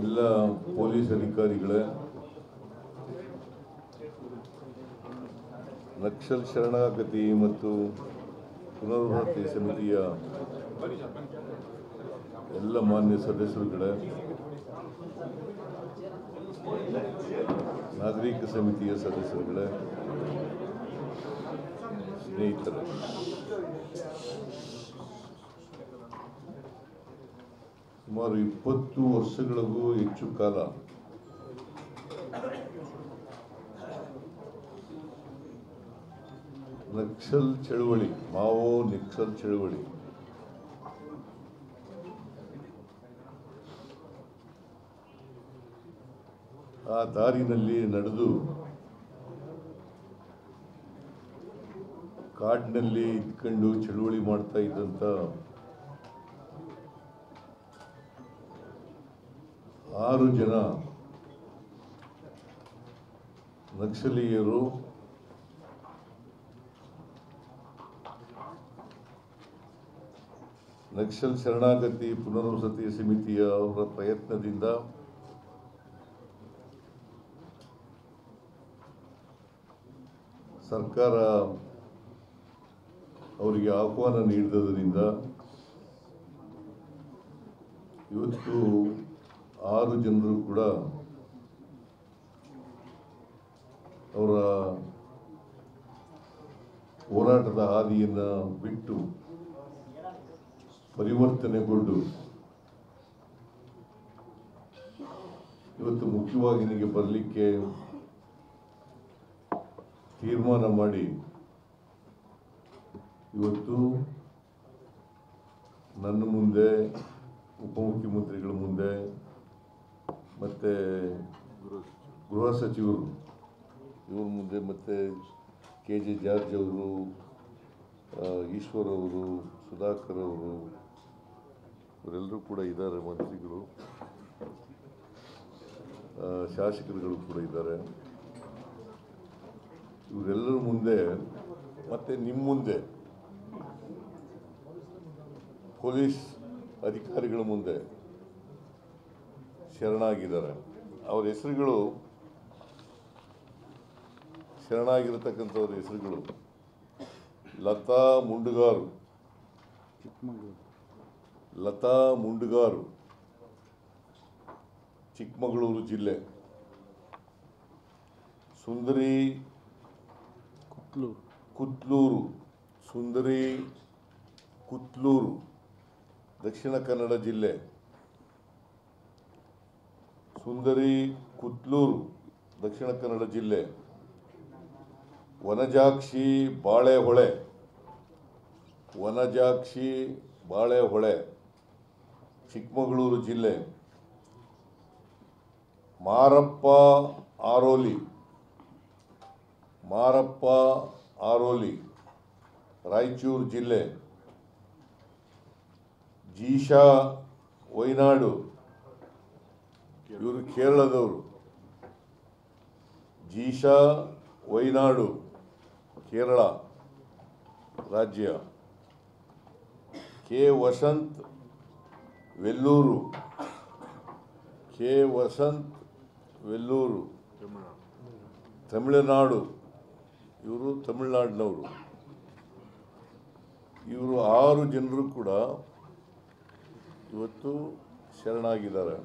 ಎಲ್ಲ ಪೊಲೀಸ್ ಅಧಿಕಾರಿಗಳೇ, ನಕ್ಸಲ್ ಶರಣಾಗತಿ ಮತ್ತು ಪುನರ್ವಸತಿ ಸಮಿತಿಯ ಎಲ್ಲ ಮಾನ್ಯ ಸದಸ್ಯರುಗಳೇ, ನಾಗರಿಕ ಸಮಿತಿಯ ಸದಸ್ಯರುಗಳೇ, ಸ್ನೇಹಿತರೆ, ಸುಮಾರು 20 ವರ್ಷಗಳಿಗೂ ಹೆಚ್ಚು ಕಾಲ ನಕ್ಸಲ್ ಚಳವಳಿ, ಮಾವೋ ನಕ್ಸಲ್ ಚಳವಳಿ ಆ ದಾರಿನಲ್ಲಿ ನಡೆದು ಕಾಡಿನಲ್ಲಿ ಇದ್ಕೊಂಡು ಚಳವಳಿ ಮಾಡ್ತಾ ಇದ್ದಂಥ 6 ಜನ ನಕ್ಸಲೀಯರು ನಕ್ಸಲ್ ಶರಣಾಗತಿ ಪುನರ್ವಸತಿ ಸಮಿತಿಯ ಅವರ ಪ್ರಯತ್ನದಿಂದ ಸರ್ಕಾರ ಅವರಿಗೆ ಆಹ್ವಾನ ನೀಡಿದ್ದರಿಂದ ಇವತ್ತು 6 ಜನರು ಕೂಡ ಅವರ ಹೋರಾಟದ ಹಾದಿಯನ್ನು ಬಿಟ್ಟು ಪರಿವರ್ತನೆಗೊಂಡು ಇವತ್ತು ಮುಖ್ಯವಾಹಿನಿಗೆ ಬರಲಿಕ್ಕೆ ತೀರ್ಮಾನ ಮಾಡಿ ಇವತ್ತು ನನ್ನ ಮುಂದೆ, ಉಪಮುಖ್ಯಮಂತ್ರಿಗಳ ಮುಂದೆ ಮತ್ತು ಗೃಹ ಸಚಿವರು ಇವ್ರ ಮುಂದೆ ಮತ್ತು ಕೆ ಜೆ ಜಾರ್ಜ್ ಅವರು, ಈಶ್ವರ್ ಅವರು, ಸುಧಾಕರ್ ಅವರು, ಇವರೆಲ್ಲರೂ ಕೂಡ ಇದ್ದಾರೆ, ಮಂತ್ರಿಗಳು, ಶಾಸಕರುಗಳು ಕೂಡ ಇದ್ದಾರೆ. ಇವರೆಲ್ಲರ ಮುಂದೆ ಮತ್ತು ನಿಮ್ಮ ಮುಂದೆ ಪೊಲೀಸ್ ಅಧಿಕಾರಿಗಳ ಮುಂದೆ ಶರಣಾಗಿದ್ದಾರೆ. ಅವರ ಹೆಸರುಗಳು, ಶರಣಾಗಿರತಕ್ಕಂಥವ್ರ ಹೆಸರುಗಳು: ಲತಾ ಮುಂಡುಗಾರು, ಚಿಕ್ಕಮಗಳೂರು ಜಿಲ್ಲೆ; ಸುಂದರಿ ಕುತ್ಲೂರು, ದಕ್ಷಿಣ ಕನ್ನಡ ಜಿಲ್ಲೆ; ಸುಂದರಿ ಕುತ್ಲೂರು, ದಕ್ಷಿಣ ಕನ್ನಡ ಜಿಲ್ಲೆ; ವನಜಾಕ್ಷಿ ಬಾಳೆಹೊಳೆ, ಚಿಕ್ಕಮಗಳೂರು ಜಿಲ್ಲೆ; ಮಾರಪ್ಪ ಆರೋಲಿ, ರಾಯಚೂರು ಜಿಲ್ಲೆ; ಜೀಶಾ ವೈನಾಡು, ಇವರು ಕೇರಳದವರು; ಜೀಶಾ ವೈನಾಡು, ಕೇರಳ ರಾಜ್ಯ; ಕೆ ವಸಂತ್ ವೆಲ್ಲೂರು, ತಮಿಳುನಾಡು, ಇವರು ತಮಿಳುನಾಡಿನವರು. ಇವರು 6 ಜನರು ಕೂಡ ಇವತ್ತು ಶರಣಾಗಿದ್ದಾರೆ.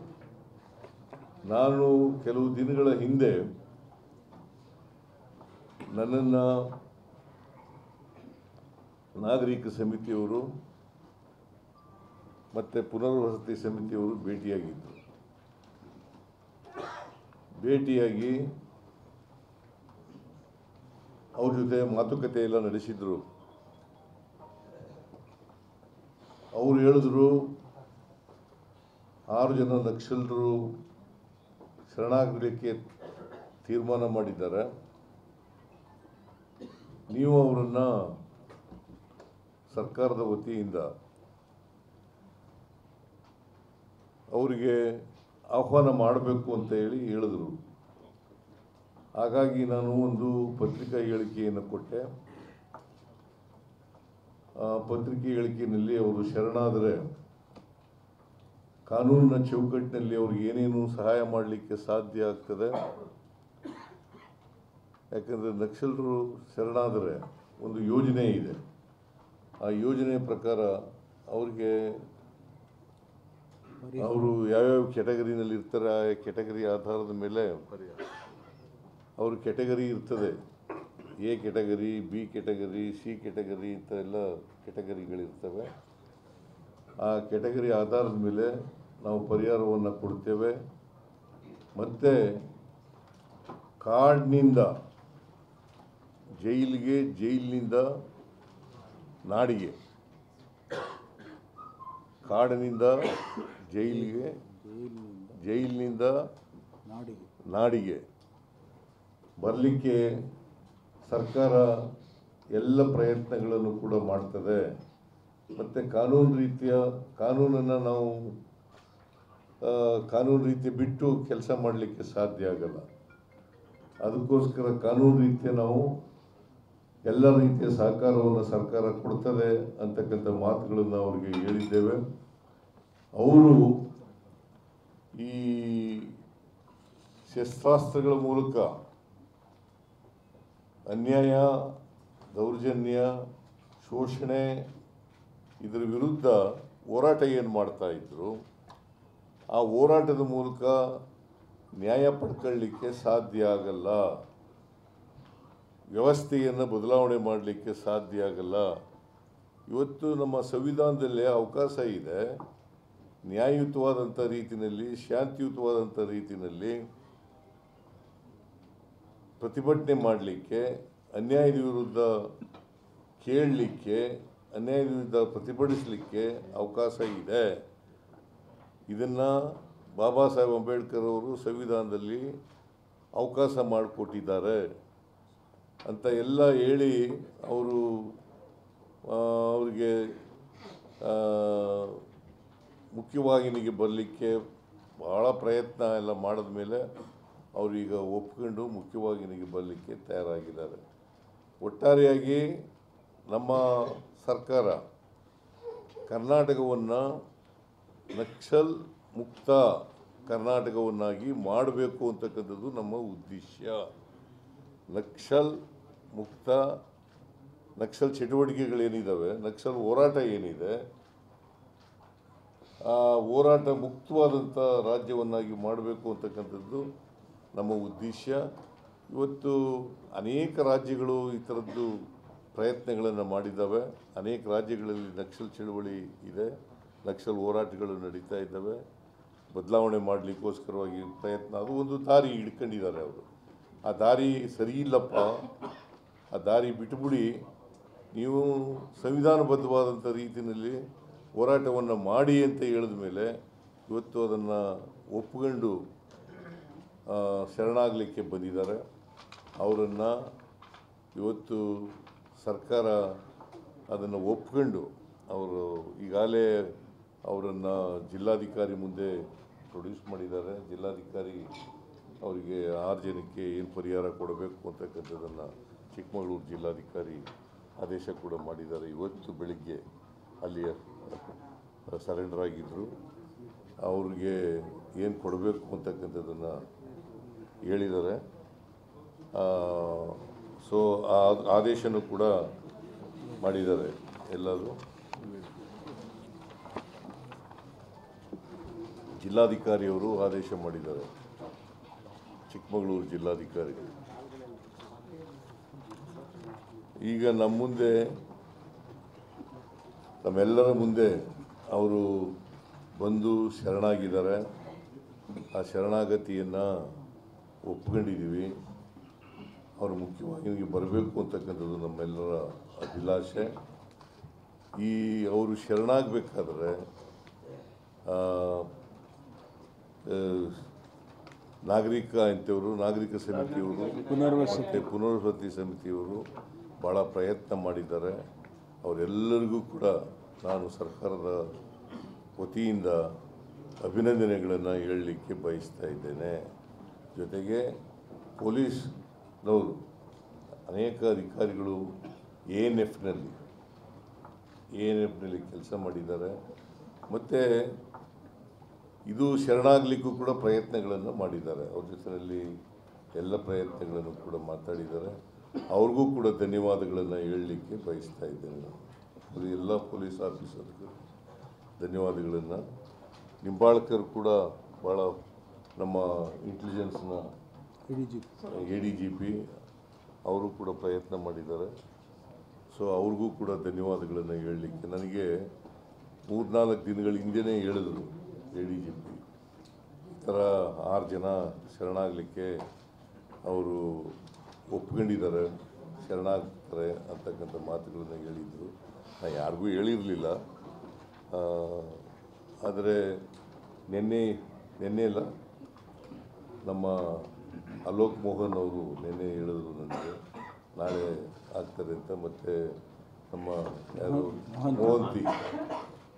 ನಾನು ಕೆಲವು ದಿನಗಳ ಹಿಂದೆ ನನ್ನನ್ನು ನಾಗರಿಕ ಸಮಿತಿಯವರು ಮತ್ತು ಪುನರ್ವಸತಿ ಸಮಿತಿಯವರು ಭೇಟಿಯಾಗಿ ಅವ್ರ ಜೊತೆ ಮಾತುಕತೆ ಎಲ್ಲ ನಡೆಸಿದರು. ಅವರು ಹೇಳಿದ್ರು, 6 ಜನ ನಕ್ಸಲರು ಶರಣಾಗಲಿಕ್ಕೆ ತೀರ್ಮಾನ ಮಾಡಿದ್ದಾರೆ, ನೀವು ಅವರನ್ನು ಸರ್ಕಾರದ ವತಿಯಿಂದ ಅವರಿಗೆ ಆಹ್ವಾನ ಮಾಡಬೇಕು ಅಂತ ಹೇಳಿದರು. ಹಾಗಾಗಿ ನಾನು ಒಂದು ಪತ್ರಿಕಾ ಹೇಳಿಕೆಯನ್ನು ಕೊಟ್ಟೆ. ಆ ಪತ್ರಿಕೆ ಹೇಳಿಕೆಯಲ್ಲಿ ಅವರು ಶರಣಾದರೆ ಕಾನೂನಿನ ಚೌಕಟ್ಟಿನಲ್ಲಿ ಅವ್ರಿಗೆ ಏನೇನು ಸಹಾಯ ಮಾಡಲಿಕ್ಕೆ ಸಾಧ್ಯ ಆಗ್ತದೆ. ಯಾಕಂದರೆ ನಕ್ಸಲರು ಶರಣಾದರೆ ಒಂದು ಯೋಜನೆ ಇದೆ. ಆ ಯೋಜನೆ ಪ್ರಕಾರ ಅವ್ರಿಗೆ ಅವರು ಯಾವ್ಯಾವ ಕೆಟಗರಿನಲ್ಲಿ ಇರ್ತಾರೆ, ಆ ಕೆಟಗರಿ ಆಧಾರದ ಮೇಲೆ ಅವ್ರ ಕೆಟಗರಿ ಇರ್ತದೆ. A category, B category, C category ಇಂಥ ಎಲ್ಲ ಕೆಟಗರಿಗಳಿರ್ತವೆ. ಆ ಕೆಟಗರಿ ಆಧಾರದ ಮೇಲೆ ನಾವು ಪರಿಹಾರವನ್ನು ಕೊಡ್ತೇವೆ. ಮತ್ತು ಕಾಡಿನಿಂದ ಜೈಲಿಗೆ, ಜೈಲಿನಿಂದ ನಾಡಿಗೆ, ಕಾಡಿನಿಂದ ಜೈಲಿಗೆ, ಜೈಲಿನಿಂದ ನಾಡಿಗೆ ಬರಲಿಕ್ಕೆ ಸರ್ಕಾರ ಎಲ್ಲ ಪ್ರಯತ್ನಗಳನ್ನು ಕೂಡ ಮಾಡ್ತದೆ. ಮತ್ತು ಕಾನೂನನ್ನು ನಾವು ಕಾನೂನು ರೀತಿ ಬಿಟ್ಟು ಕೆಲಸ ಮಾಡಲಿಕ್ಕೆ ಸಾಧ್ಯ ಆಗಲ್ಲ. ಅದಕ್ಕೋಸ್ಕರ ಕಾನೂನು ರೀತಿಯ ನಾವು ಎಲ್ಲ ರೀತಿಯ ಸಹಕಾರವನ್ನು ಸರ್ಕಾರ ಕೊಡ್ತದೆ ಅಂತಕ್ಕಂಥ ಮಾತುಗಳನ್ನು ಅವರಿಗೆ ಹೇಳಿದ್ದೇವೆ. ಅವರು ಈ ಶಸ್ತ್ರಾಸ್ತ್ರಗಳ ಮೂಲಕ ಅನ್ಯಾಯ, ದೌರ್ಜನ್ಯ, ಶೋಷಣೆ ಇದರ ವಿರುದ್ಧ ಹೋರಾಟ ಏನು ಮಾಡ್ತಾ ಇದ್ರು, ಆ ಹೋರಾಟದ ಮೂಲಕ ನ್ಯಾಯ ಪಡ್ಕೊಳ್ಳಿಕ್ಕೆ ಸಾಧ್ಯ ಆಗಲ್ಲ. ವ್ಯವಸ್ಥೆಯನ್ನು ಬದಲಾವಣೆ ಮಾಡಲಿಕ್ಕೆ ಸಾಧ್ಯ ಆಗಲ್ಲ. ಇವತ್ತು ನಮ್ಮ ಸಂವಿಧಾನದಲ್ಲೇ ಅವಕಾಶ ಇದೆ. ನ್ಯಾಯಯುತವಾದಂಥ ರೀತಿಯಲ್ಲಿ, ಶಾಂತಿಯುತವಾದಂಥ ರೀತಿಯಲ್ಲಿ ಪ್ರತಿಭಟನೆ ಮಾಡಲಿಕ್ಕೆ, ಅನ್ಯಾಯದ ವಿರುದ್ಧ ಕೇಳಲಿಕ್ಕೆ, ಅನ್ಯಾಯದ ವಿರುದ್ಧ ಪ್ರತಿಭಟಿಸಲಿಕ್ಕೆ ಅವಕಾಶ ಇದೆ. ಇದನ್ನು ಬಾಬಾ ಸಾಹೇಬ್ ಅಂಬೇಡ್ಕರ್ ಅವರು ಸಂವಿಧಾನದಲ್ಲಿ ಅವಕಾಶ ಮಾಡಿಕೊಟ್ಟಿದ್ದಾರೆ ಅಂತ ಎಲ್ಲ ಹೇಳಿ ಅವರಿಗೆ ಮುಖ್ಯವಾಹಿನಿಗೆ ಬರಲಿಕ್ಕೆ ಭಾಳ ಪ್ರಯತ್ನ ಎಲ್ಲ ಮಾಡಿದ ಮೇಲೆ ಅವರೀಗ ಒಪ್ಕೊಂಡು ಮುಖ್ಯವಾಹಿನಿಗೆ ಬರಲಿಕ್ಕೆ ತಯಾರಾಗಿದ್ದಾರೆ. ಒಟ್ಟಾರೆಯಾಗಿ ನಮ್ಮ ಸರ್ಕಾರ ಕರ್ನಾಟಕವನ್ನು ನಕ್ಸಲ್ ಮುಕ್ತ ಕರ್ನಾಟಕವನ್ನಾಗಿ ಮಾಡಬೇಕು ಅಂತಕ್ಕಂಥದ್ದು ನಮ್ಮ ಉದ್ದೇಶ. ನಕ್ಸಲ್ ಮುಕ್ತ, ನಕ್ಸಲ್ ಚಟುವಟಿಕೆಗಳೇನಿದ್ದಾವೆ, ನಕ್ಸಲ್ ಹೋರಾಟ ಏನಿದೆ, ಆ ಹೋರಾಟ ಮುಕ್ತವಾದಂಥ ರಾಜ್ಯವನ್ನಾಗಿ ಮಾಡಬೇಕು ಅಂತಕ್ಕಂಥದ್ದು ನಮ್ಮ ಉದ್ದೇಶ. ಇವತ್ತು ಅನೇಕ ರಾಜ್ಯಗಳು ಈ ಥರದ್ದು ಪ್ರಯತ್ನಗಳನ್ನು ಮಾಡಿದ್ದಾವೆ. ಅನೇಕ ರಾಜ್ಯಗಳಲ್ಲಿ ನಕ್ಸಲ್ ಚಳುವಳಿ ಇದೆ, ನಕ್ಸಲ್ ಹೋರಾಟಗಳು ನಡೀತಾ ಇದ್ದಾವೆ. ಬದಲಾವಣೆ ಮಾಡಲಿಕ್ಕೋಸ್ಕರವಾಗಿ ಪ್ರಯತ್ನ, ಅದು ಒಂದು ದಾರಿ ಹಿಡ್ಕೊಂಡಿದ್ದಾರೆ ಅವರು. ಆ ದಾರಿ ಸರಿ ಇಲ್ಲಪ್ಪ, ಆ ದಾರಿ ಬಿಟ್ಟುಬಿಡಿ, ನೀವು ಸಂವಿಧಾನಬದ್ಧವಾದಂಥ ರೀತಿಯಲ್ಲಿ ಹೋರಾಟವನ್ನು ಮಾಡಿ ಅಂತ ಹೇಳಿದ ಮೇಲೆ ಇವತ್ತು ಅದನ್ನು ಒಪ್ಕೊಂಡು ಶರಣಾಗಲಿಕ್ಕೆ ಬಂದಿದ್ದಾರೆ. ಅವರನ್ನು ಇವತ್ತು ಸರ್ಕಾರ ಅದನ್ನು ಒಪ್ಕೊಂಡು ಅವರು ಈಗಾಗಲೇ ಅವರನ್ನು ಜಿಲ್ಲಾಧಿಕಾರಿ ಮುಂದೆ ಪ್ರೊಡ್ಯೂಸ್ ಮಾಡಿದ್ದಾರೆ. ಜಿಲ್ಲಾಧಿಕಾರಿ ಅವರಿಗೆ 6 ಜನಕ್ಕೆ ಏನು ಪರಿಹಾರ ಕೊಡಬೇಕು ಅಂತಕ್ಕಂಥದ್ದನ್ನು ಚಿಕ್ಕಮಗಳೂರು ಜಿಲ್ಲಾಧಿಕಾರಿ ಆದೇಶ ಕೂಡ ಮಾಡಿದ್ದಾರೆ. ಇವತ್ತು ಬೆಳಿಗ್ಗೆ ಅಲ್ಲಿ ಸರೆಂಡರ್ ಆಗಿದ್ದರು. ಅವ್ರಿಗೆ ಏನು ಕೊಡಬೇಕು ಅಂತಕ್ಕಂಥದ್ದನ್ನು ಹೇಳಿದ್ದಾರೆ. ಸೊ ಆ ಆದೇಶನೂ ಕೂಡ ಮಾಡಿದ್ದಾರೆ. ಎಲ್ಲರೂ ಜಿಲ್ಲಾಧಿಕಾರಿಯವರು ಆದೇಶ ಮಾಡಿದ್ದಾರೆ, ಚಿಕ್ಕಮಗಳೂರು ಜಿಲ್ಲಾಧಿಕಾರಿ. ಈಗ ನಮ್ಮ ಮುಂದೆ, ನಮ್ಮೆಲ್ಲರ ಮುಂದೆ ಅವರು ಬಂದು ಶರಣಾಗಿದ್ದಾರೆ. ಆ ಶರಣಾಗತಿಯನ್ನು ಒಪ್ಕೊಂಡಿದ್ದೀವಿ. ಅವರು ಮುಖ್ಯವಾಗಿ ಬರಬೇಕು ಅಂತಕ್ಕಂಥದ್ದು ನಮ್ಮೆಲ್ಲರ ಅಭಿಲಾಷೆ. ಅವರು ಶರಣಾಗಬೇಕಾದ್ರೆ ನಾಗರಿಕ ಸಮಿತಿಯವರು ಮತ್ತು ಪುನರ್ವಸತಿ ಸಮಿತಿಯವರು ಭಾಳ ಪ್ರಯತ್ನ ಮಾಡಿದ್ದಾರೆ. ಅವರೆಲ್ಲರಿಗೂ ಕೂಡ ನಾನು ಸರ್ಕಾರದ ವತಿಯಿಂದ ಅಭಿನಂದನೆಗಳನ್ನು ಹೇಳಲಿಕ್ಕೆ ಬಯಸ್ತಾ ಇದ್ದೇನೆ. ಜೊತೆಗೆ ಪೊಲೀಸ್ನವರು ಅನೇಕ ಅಧಿಕಾರಿಗಳು ಎಎನ್ಎಫ್ನಲ್ಲಿ ಕೆಲಸ ಮಾಡಿದ್ದಾರೆ. ಮತ್ತು ಇದು ಶರಣಾಗಲಿಕ್ಕೂ ಕೂಡ ಪ್ರಯತ್ನಗಳನ್ನು ಮಾಡಿದ್ದಾರೆ. ಅವ್ರ ಜೊತೆಯಲ್ಲಿ ಎಲ್ಲ ಪ್ರಯತ್ನಗಳನ್ನು ಕೂಡ ಮಾತಾಡಿದ್ದಾರೆ. ಅವ್ರಿಗೂ ಕೂಡ ಧನ್ಯವಾದಗಳನ್ನು ಹೇಳಲಿಕ್ಕೆ ಬಯಸ್ತಾ ಇದ್ದೇನೆ. ಅದು ಎಲ್ಲ ಪೊಲೀಸ್ ಆಫೀಸರ್ಗೂ ಧನ್ಯವಾದಗಳನ್ನು. ನಿಂಬಾಳ್ಕರ್ ಕೂಡ ಭಾಳ ನಮ್ಮ ಇಂಟೆಲಿಜೆನ್ಸ್ನ ADGP ಅವರು ಕೂಡ ಪ್ರಯತ್ನ ಮಾಡಿದ್ದಾರೆ. ಸೊ ಅವ್ರಿಗೂ ಕೂಡ ಧನ್ಯವಾದಗಳನ್ನು ಹೇಳಲಿಕ್ಕೆ ನನಗೆ 3-4 ದಿನಗಳ ಹಿಂದೆಯೇ ಹೇಳಿದ್ರು ADGP ಈ ಥರ 6 ಜನ ಶರಣಾಗಲಿಕ್ಕೆ ಅವರು ಒಪ್ಕೊಂಡಿದ್ದಾರೆ, ಶರಣಾಗ್ತಾರೆ ಅಂತಕ್ಕಂಥ ಮಾತುಗಳನ್ನು ಹೇಳಿದರು. ನಾನು ಯಾರಿಗೂ ಹೇಳಿರಲಿಲ್ಲ. ಆದರೆ ನಿನ್ನೆ ಅಲ್ಲ, ನಮ್ಮ ಅಲೋಕ್ ಮೋಹನ್ ಅವರು ನಿನ್ನೆ ಹೇಳಿದ್ರು ನನಗೆ ನಾಳೆ ಆಗ್ತಾರೆ ಅಂತ. ಮತ್ತು ನಮ್ಮ ಯಾರು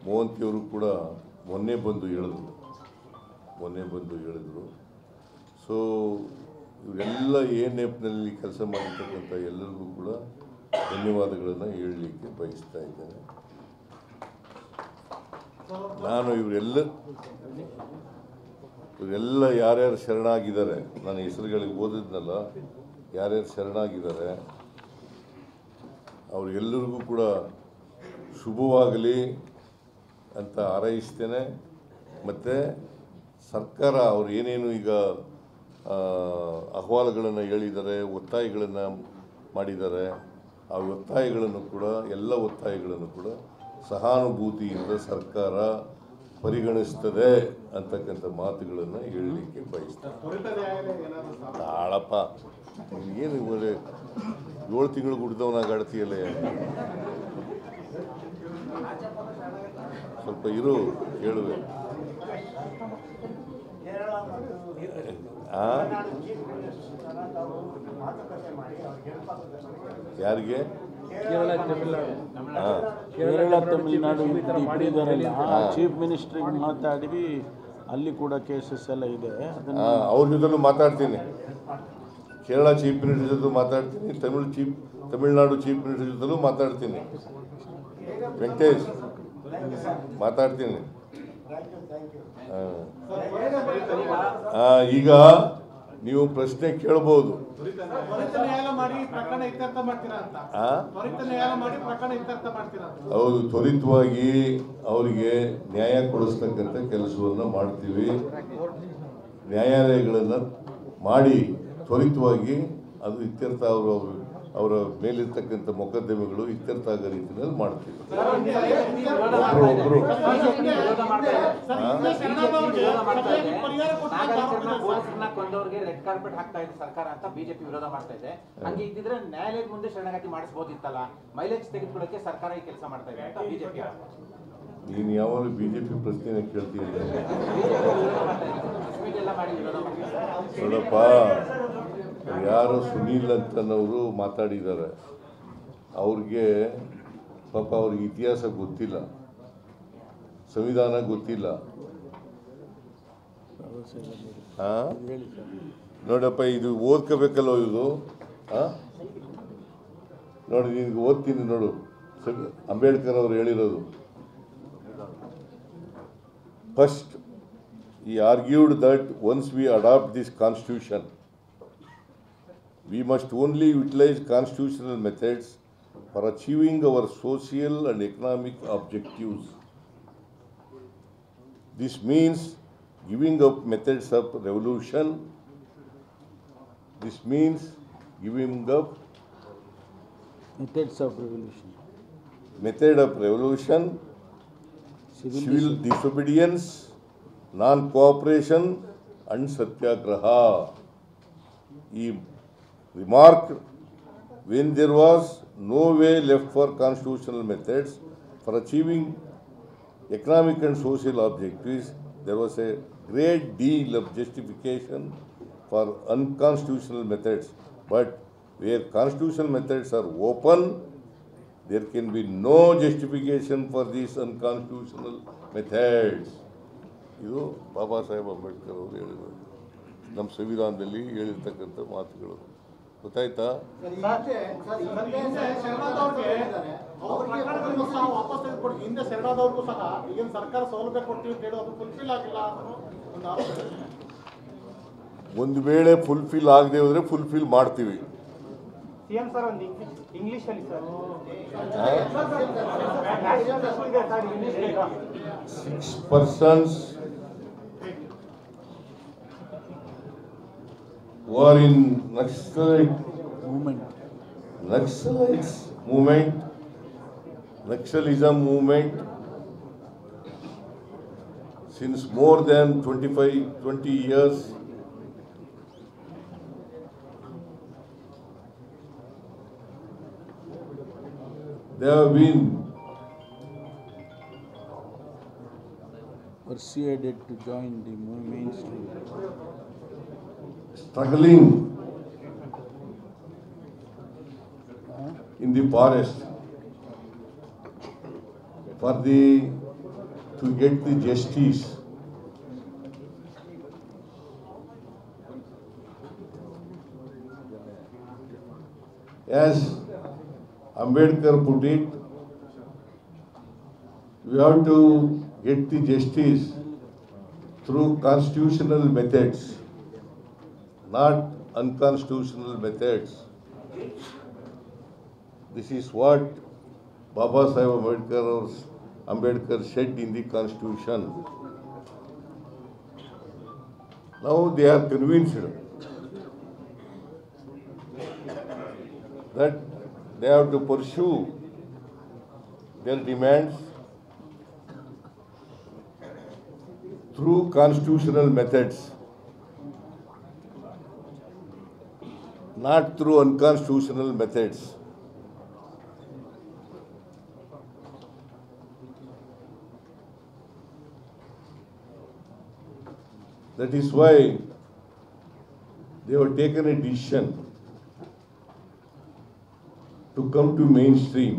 ಮೋಹಂತಿಯವರು ಕೂಡ ಮೊನ್ನೆ ಬಂದು ಹೇಳಿದ್ರು. ಸೊ ಇವರೆಲ್ಲ ANF-ನಲ್ಲಿ ಕೆಲಸ ಮಾಡಿರ್ತಕ್ಕಂಥ ಎಲ್ಲರಿಗೂ ಕೂಡ ಧನ್ಯವಾದಗಳನ್ನು ಹೇಳಲಿಕ್ಕೆ ಬಯಸ್ತಾ ಇದ್ದೇನೆ. ನಾನು ಇವರೆಲ್ಲ ಯಾರ್ಯಾರು ಶರಣಾಗಿದ್ದಾರೆ, ನಾನು ಹೆಸರುಗಳಿಗೆ ಓದಿದ್ನಲ್ಲ, ಯಾರ್ಯಾರು ಶರಣಾಗಿದ್ದಾರೆ ಅವ್ರಿಗೆಲ್ಲರಿಗೂ ಕೂಡ ಶುಭವಾಗಲಿ ಅಂತ ಹಾರೈಸ್ತೇನೆ. ಮತ್ತು ಸರ್ಕಾರ ಅವ್ರು ಏನೇನು ಈಗ ಅಹವಾಲುಗಳನ್ನು ಹೇಳಿದ್ದಾರೆ, ಒತ್ತಾಯಗಳನ್ನು ಮಾಡಿದ್ದಾರೆ, ಆ ಒತ್ತಾಯಗಳನ್ನು ಕೂಡ ಎಲ್ಲ ಒತ್ತಾಯಗಳನ್ನು ಕೂಡ ಸಹಾನುಭೂತಿಯಿಂದ ಸರ್ಕಾರ ಪರಿಗಣಿಸ್ತದೆ ಅಂತಕ್ಕಂಥ ಮಾತುಗಳನ್ನು ಹೇಳಲಿಕ್ಕೆ ಬಯಸ್ತಾರೆ. ತಾಳಪ್ಪ, ಏನು 7 ತಿಂಗಳು ಹುಡ್ದವನಾಗ ಆಡ್ತೀಯಲ್ಲ, ಸ್ವಲ್ಪ ಇರು ಕೇಳುವೆ. ಯಾರಿಗೆ? ಕೇರಳ ತಮಿಳುನಾಡು ಇದ್ದಾರಲ್ಲ, ಚೀಫ್ ಮಿನಿಸ್ಟ್ರಿಗೆ ಮಾತಾಡಿ ಅಲ್ಲಿ ಕೂಡ ಕೇಸಸ್ ಎಲ್ಲ ಇದೆ. ಅವ್ರ ಜೊತೆಲೂ ಮಾತಾಡ್ತೀನಿ. ಕೇರಳ ಚೀಫ್ ಮಿನಿಸ್ಟರ್ ಜೊತೆ ಮಾತಾಡ್ತೀನಿ, ತಮಿಳುನಾಡು ಚೀಫ್ ಮಿನಿಸ್ಟರ್ ಜೊತೆಲೂ ಮಾತಾಡ್ತೀನಿ. ವೆಂಕಟೇಶ್ ಮಾತಾಡ್ತೀನಿ. ಈಗ ನೀವು ಪ್ರಶ್ನೆ ಕೇಳಬಹುದು. ಹೌದು, ತ್ವರಿತವಾಗಿ ಅವರಿಗೆ ನ್ಯಾಯ ಕೊಡಿಸ್ತಕ್ಕಂಥ ಕೆಲಸವನ್ನು ಮಾಡ್ತೀವಿ. ನ್ಯಾಯಾಲಯಗಳನ್ನು ಮಾಡಿ ತ್ವರಿತವಾಗಿ ಅದು ಇತ್ಯರ್ಥ, ಅವರ ಮೇಲಿರ್ತಕ್ಕಂಥ ಮೊಕದ್ದಮೆಗಳು ಇತ್ಯರ್ಥ ಆಗೋ ರೀತಿಯಲ್ಲಿ ಮಾಡ್ತೀವಿ. ಒಬ್ಬರು ಕೊಂದವರಿಗೆ ರೆಡ್ ಕಾರ್ಪೆಟ್ ಹಾಕ್ತಾ ಇದೆ ಸರ್ಕಾರ ಅಂತ ಬಿಜೆಪಿ ವಿರೋಧ ಮಾಡ್ತಾ ಇದೆ. ಹಂಗೆ ಇದ್ದಿದ್ರೆ ನ್ಯಾಯಾಲಯದ ಮುಂದೆ ಶರಣಾಗತಿ ಮಾಡಿಸಬಹುದಿತ್ತಲ್ಲ, ಮೈಲೇಜ್ ತೆಗೆದುಕೊಳ್ಳಕ್ಕೆ ಸರ್ಕಾರ ಈ ಕೆಲಸ ಮಾಡ್ತಾ ಇದೆ ಅಂತ ಬಿಜೆಪಿ. ನೀನು ಯಾವಾಗ ಬಿಜೆಪಿ ಪ್ರಶ್ನೆನ ಕೇಳ್ತೀನಿ ನೋಡಪ್ಪ. ಯಾರು ಸುನೀಲ್ ಅಂತನವರು ಮಾತಾಡಿದ್ದಾರೆ, ಅವ್ರಿಗೆ ಪಾಪ ಅವ್ರಿಗೆ ಇತಿಹಾಸ ಗೊತ್ತಿಲ್ಲ, ಸಂವಿಧಾನ ಗೊತ್ತಿಲ್ಲ. ನೋಡಪ್ಪ, ಇದು ಓದ್ಕೋಬೇಕಲ್ಲ ಇದು. ನೋಡಿ, ನಿನ್ಗೆ ಓದ್ತೀನಿ ನೋಡು. ಅಂಬೇಡ್ಕರ್ ಅವರು ಹೇಳಿರೋದು, first he argued that once we adopt this constitution, we must only utilize constitutional methods for achieving our social and economic objectives. This means giving up methods of revolution. This means giving up methods of revolution. Method of revolution, civil disobedience, non-cooperation and satyagraha. He remarked, when there was no way left for constitutional methods for achieving economic and social objectives, there was a great deal of justification for unconstitutional methods. But where constitutional methods are open, there can be no justification for these unconstitutional methods. ಇದು ಬಾಬಾ ಸಾಹೇಬ್ ಅಂಬೇಡ್ಕರ್ ಅವರು ಹೇಳಿರೋದು, ನಮ್ಮ ಸಂವಿಧಾನದಲ್ಲಿ ಹೇಳಿರ್ತಕ್ಕಂಥ ಮಾತುಗಳು. ಗೊತ್ತಾಯ್ತಾ? ಹಿಂದೆ ಶರಣಾದವ್ರಿಗೂ ಸಹ ಈಗಿನ ಸರ್ಕಾರ ಸೌಲಭ್ಯ ಕೊಡ್ತೀವಿ ಅಂತ ಹೇಳಿ ಅದು ಫುಲ್ಫಿಲ್ ಆಗಿಲ್ಲ ಅನ್ನೋ ಒಂದು ಆರೋಪ ಇದೆ. ಒಂದು ವೇಳೆ ಫುಲ್ಫಿಲ್ ಆಗದೆ ಹೋದರೆ ಫುಲ್ಫಿಲ್ ಮಾಡ್ತೀವಿ. ಸಿಎಂ ಸರ್ ಒಂದು ಇಂಗ್ಲಿಷ್ ಅಲ್ಲಿ sir 6 persons who are in Naxalism movement since more than 20 years. They have been persuaded to join the mainstream. Struggling in the forest to get the justice. As Ambedkar put it, we have to get the justice through constitutional methods, not unconstitutional methods. This is what Baba Sahib Ambedkar said in the Constitution. Now they are convinced that they have to pursue their demands through constitutional methods, not through unconstitutional methods. That is why they have taken a decision to come to mainstream.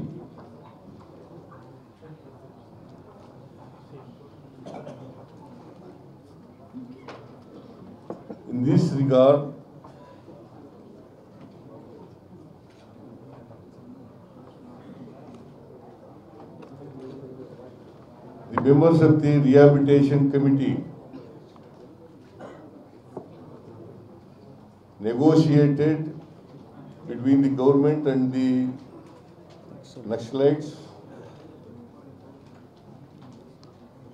In this regard, the members of the Rehabilitation Committee negotiated between the government and the Naxalites.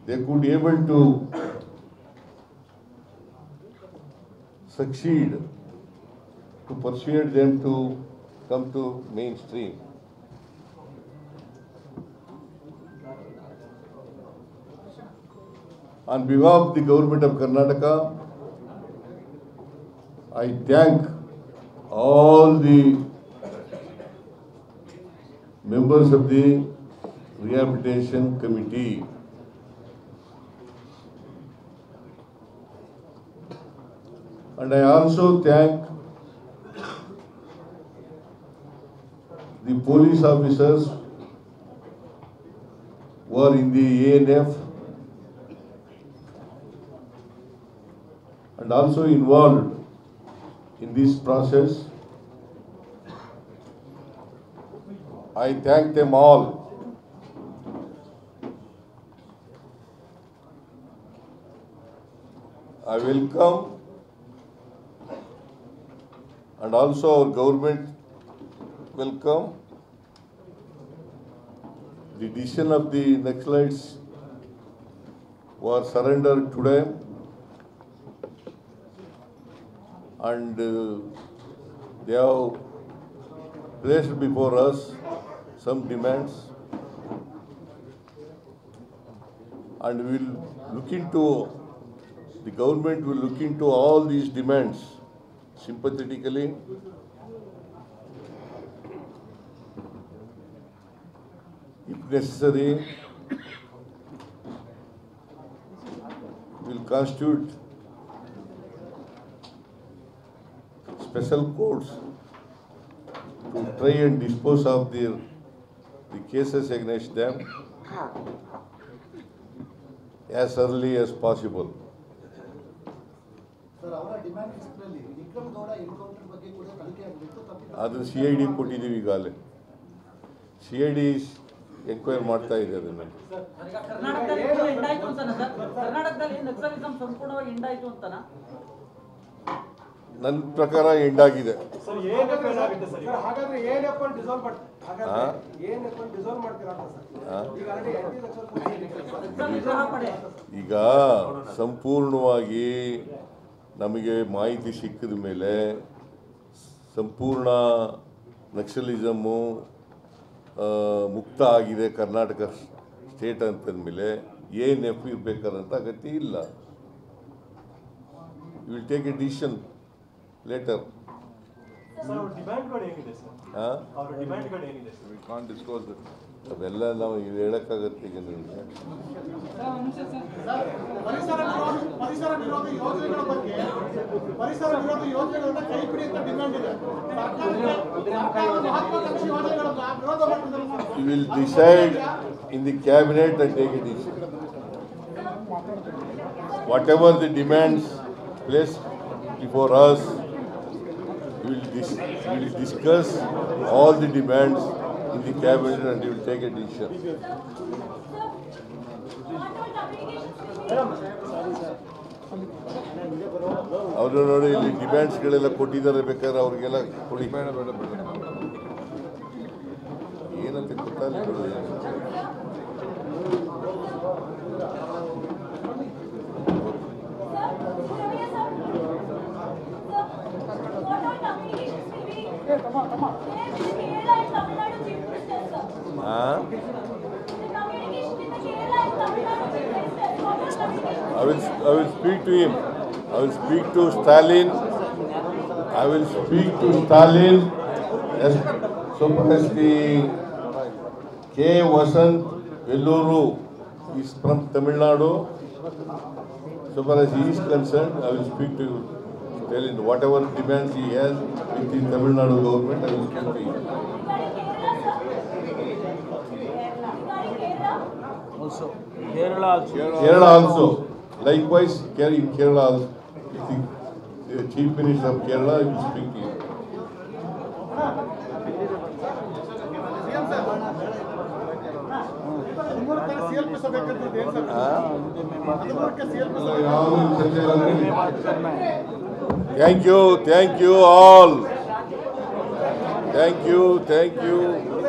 They could able to succeed to persuade them to come to mainstream. On behalf of the government of Karnataka, I thank all the members of the Rehabilitation Committee. And I also thank the police officers who are in the ANF and also involved in this process. I thank them all. I welcome and also our government welcome the decision of the Naxalites who are surrendered today, and they have placed before us some demands, and the government will look into all these demands sympathetically. If necessary, will constitute special courts to try and dispose of the cases against them as early as possible. Sir ಅವರ demand ಲಿಸ್ಟ್ನಲ್ಲಿ Vikram Gowda encounter ಬಗ್ಗೆ ಕೂಡ ತನಿಖೆ ಆಗಬೇಕು ತಪ್ಪಿದ ಅದನ್ನು CID ಕೊಟ್ಟಿದ್ದೀವಿ ಈಗಾಗಲೇ. CID enquiry ಮಾಡ್ತಾ ಇದೆ ಅದನ್ನು. ಕರ್ನಾಟಕದಲ್ಲಿ ಎಂಡಾಯ್ತು ಅಂತಾನ ಸರ್? ಕರ್ನಾಟಕದಲ್ಲಿ ನಕ್ಸಲಿಸಂ ಸಂಪೂರ್ಣವಾಗಿ ಎಂಡಾಯ್ತು ಅಂತಾನ? ನನ್ನ ಪ್ರಕಾರ ಎಂಡಾಗಿದೆ. ಹಾಗಾದ್ರೆ ಏನಪ್ಪ ಡಿಸಾಲ್ವ್ ಮಾಡ್ತೀರಾ ಈಗ ಸಂಪೂರ್ಣವಾಗಿ ನಮಗೆ ಮಾಹಿತಿ ಸಿಕ್ಕಿದ ಮೇಲೆ ಸಂಪೂರ್ಣ ನಕ್ಸಲಿಸಮ್ಮು ಮುಕ್ತ ಆಗಿದೆ ಕರ್ನಾಟಕ ಸ್ಟೇಟ್ ಅಂತಂದಮೇಲೆ ANF ಇರಬೇಕಾದಂಥ ಅಗತ್ಯ ಇಲ್ಲ. You will take a decision later. ಅವೆಲ್ಲ ನಾವು ಹೇಳಕ್ಕಾಗತ್ತೆ ಈಗ ನಿಮಗೆ. ಪರಿಸರ ವಿರೋಧಿ ಯೋಜನೆಗಳ ಬಗ್ಗೆ ಪರಿಸರ ವಿರೋಧಿ ಯೋಜನೆಗಳನ್ನ ಕೈ ಬಿಡಿ ಅಂತ ಡಿಮ್ಯಾಂಡ್ ಇದೆ. ಮಹತ್ವಾಕಾಂಕ್ಷಿ ಯೋಜನೆಗಳನ್ನ ವಿರೋಧ ಮಾಡ್ತಿದ್ದಾರೆ. You will decide in the cabinet and take a decision. Whatever the demands placed before us, we will discuss all the demands in the cabinet and we will take a decision. ಅವರು ನೋಡಿ ಇಲ್ಲಿ ಡಿಮ್ಯಾಂಡ್ಸ್ಗಳೆಲ್ಲ ಕೊಟ್ಟಿದ್ದಾರೆ, ಬೇಕಾದ್ರೆ ಅವ್ರಿಗೆಲ್ಲ ಕೊಡಿ. ಏನಂತ ಗೊತ್ತಾಗಲಿಲ್ಲ. I will speak to him. I will speak to Stalin. I will speak to Stalin as so far as the K. Vasant Velluru is from Tamil Nadu. So far as he is concerned, I will speak to Stalin. Whatever demands he has with the Tamil Nadu government, I will speak to him. Also, Kerala also. Likewise, in Kerala, the Chief Minister of Kerala will speak to you. Thank you all. Thank you.